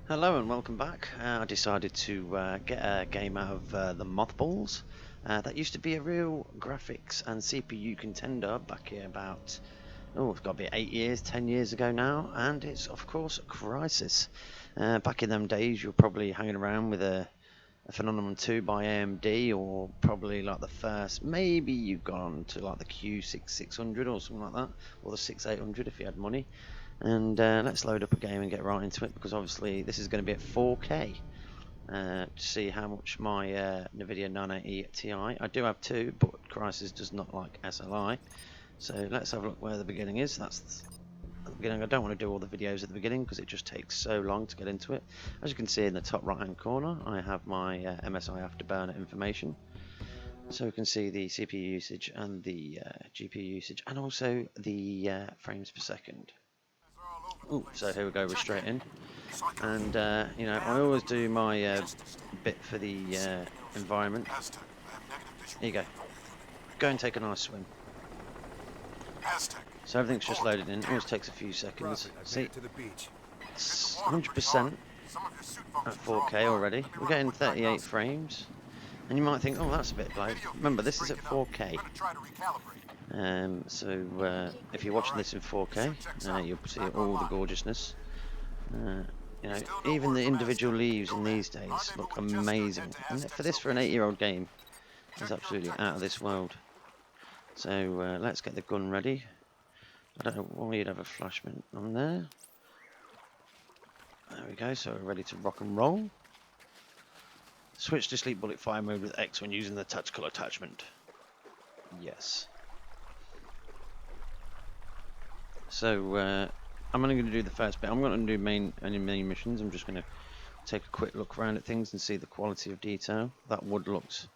Hello and welcome back. I decided to get a game out of the Mothballs. That used to be a real graphics and CPU contender back here about, it's got to be 8 years, 10 years ago now, and it's of course Crysis. Back in them days you were probably hanging around with a Phenomenon 2 by AMD, or probably like the first, maybe you've gone to like the Q6600 or something like that, or the 6800 if you had money. And let's load up a game and get right into it, because obviously this is going to be at 4K to see how much my Nvidia 980 Ti. I do have two, but Crysis does not like SLI. So let's have a look where the beginning is. That's at the beginning. I don't want to do all the videos at the beginning because it just takes so long to get into it. As you can see in the top right hand corner, I have my MSI Afterburner information. So we can see the CPU usage and the GPU usage, and also the frames per second. Ooh, so here we go, we're straight in. And, I always do my bit for the environment. Here you go. Go and take a nice swim. So everything's just loaded in. It always takes a few seconds. See, it's 100% at 4K already. We're getting 38 frames. And you might think, oh, that's a bit low. Remember, this is at 4K. So if you're watching this in 4K, you'll see all the gorgeousness. Even the individual leaves in these days look amazing. And for an 8-year-old game, it's absolutely out of this world. So let's get the gun ready. I don't know why you'd have a flashman on there. There we go, so we're ready to rock and roll. Switch to sleep bullet fire mode with X when using the tactical attachment. Yes. So I'm only going to do the first bit. I'm going to do any main missions. I'm just going to take a quick look around at things and see the quality of detail. That wood looks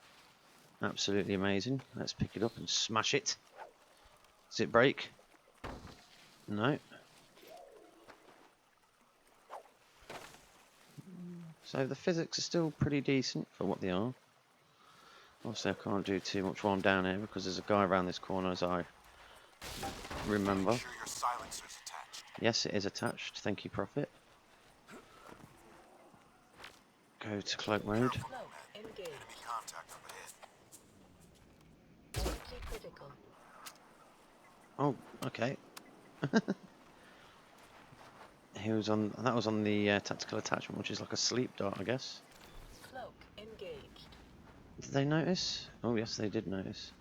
absolutely amazing. Let's pick it up and smash it. Does it break? No. So the physics are still pretty decent for what they are. Obviously I can't do too much while I'm down here because there's a guy around this corner, as I remember. Make sure your silencer's attached. Yes, it is attached. Thank you, Prophet. Go to cloak mode. Enemy contact from ahead. Oh, okay. That was on the tactical attachment, which is like a sleep dart, I guess. Cloak engaged. Did they notice? Oh yes, they did notice.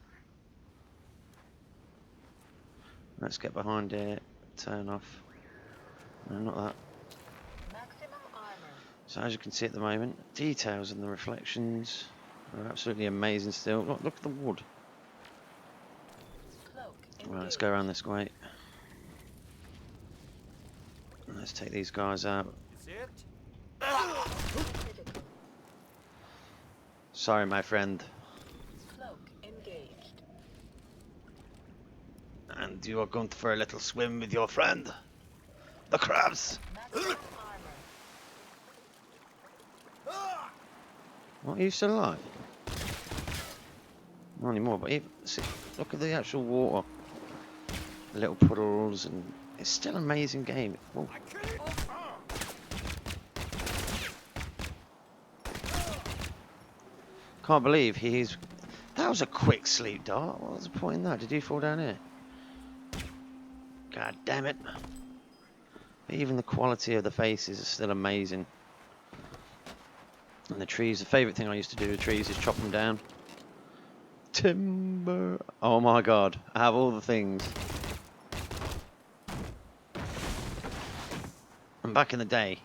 Let's get behind it. Turn off. No, not that. Maximum armor. So as you can see at the moment, details and the reflections are absolutely amazing still. Look at the wood. Cloak engaged. Right, let's go around this way. Let's take these guys out. Critical. Sorry, my friend. Cloak engaged. And you are going for a little swim with your friend, the crabs. Maximum armor. What, are you still alive? Not anymore, but see, look at the actual water. The little puddles, and it's still an amazing game. Oh. Can't believe that was a quick sleep dart. What was the point in that? Did he fall down here? God damn it. But even the quality of the faces is still amazing. And the trees, the favourite thing I used to do with trees is chop them down. Timber. Oh my god, I have all the things. And back in the day,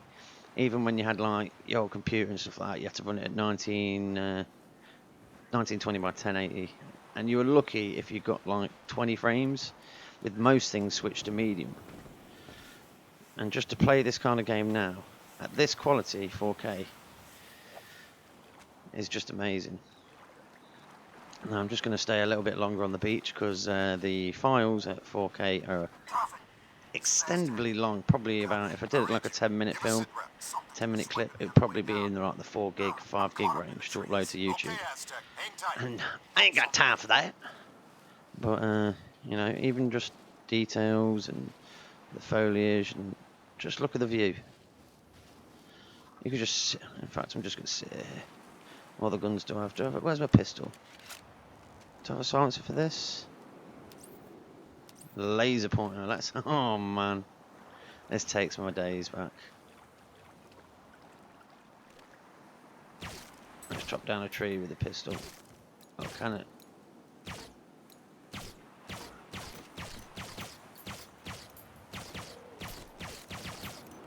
even when you had like your old computer and stuff like that, you had to run it at 1920 by 1080. And you were lucky if you got like 20 frames, with most things switched to medium. And just to play this kind of game now, at this quality, 4K, is just amazing. Now I'm just going to stay a little bit longer on the beach because the files at 4K are extendably long. Probably about, if I did it like a 10-minute film, 10-minute clip, it would probably be in like the 4 gig, 5 gig range to upload to YouTube. And I ain't got time for that. But even just details and the foliage, and just look at the view. You could just sit. In fact, I'm just going to sit here. What other guns do I have? Where's my pistol? Do I have a silencer for this? Laser pointer. Let's. Oh man, this takes my days back. Let's chop down a tree with a pistol. Oh, can it?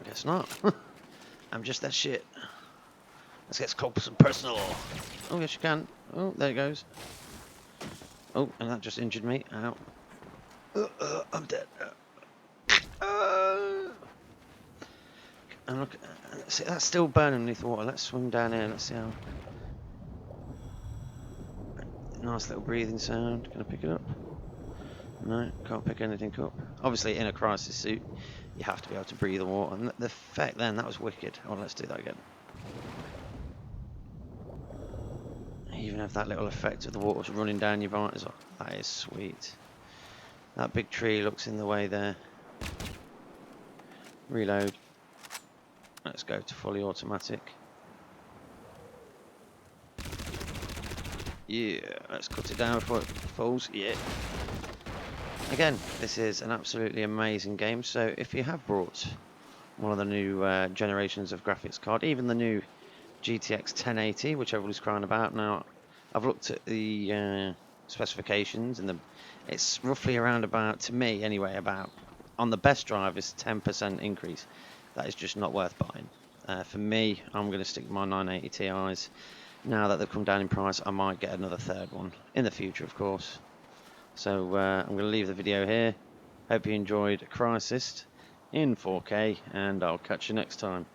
I guess not. I'm just that shit. Let's get close and personal. Oh yes, you can. Oh, there it goes. Oh, and that just injured me. Ow. I'm dead. And look, see, that's still burning underneath the water. Let's swim down here. Let's see how. Nice little breathing sound. Can I pick it up? No, can't pick anything up. Obviously, in a Crysis suit, you have to be able to breathe the water. And the effect then, that was wicked. Oh, let's do that again. Even have that little effect of the water's running down your visor. That is sweet. That big tree looks in the way there. Reload. Let's go to fully automatic. Yeah, let's cut it down before it falls. Yeah. Again, this is an absolutely amazing game. So if you have brought one of the new generations of graphics card, even the new GTX 1080, which everybody's crying about now, I've looked at the specifications, and it's roughly around about, to me anyway, about on the best drive is 10% increase. That is just not worth buying. For me, I'm going to stick with my 980 Ti's. Now that they've come down in price, I might get another third one in the future, of course. So I'm going to leave the video here. Hope you enjoyed Crysis in 4K, and I'll catch you next time.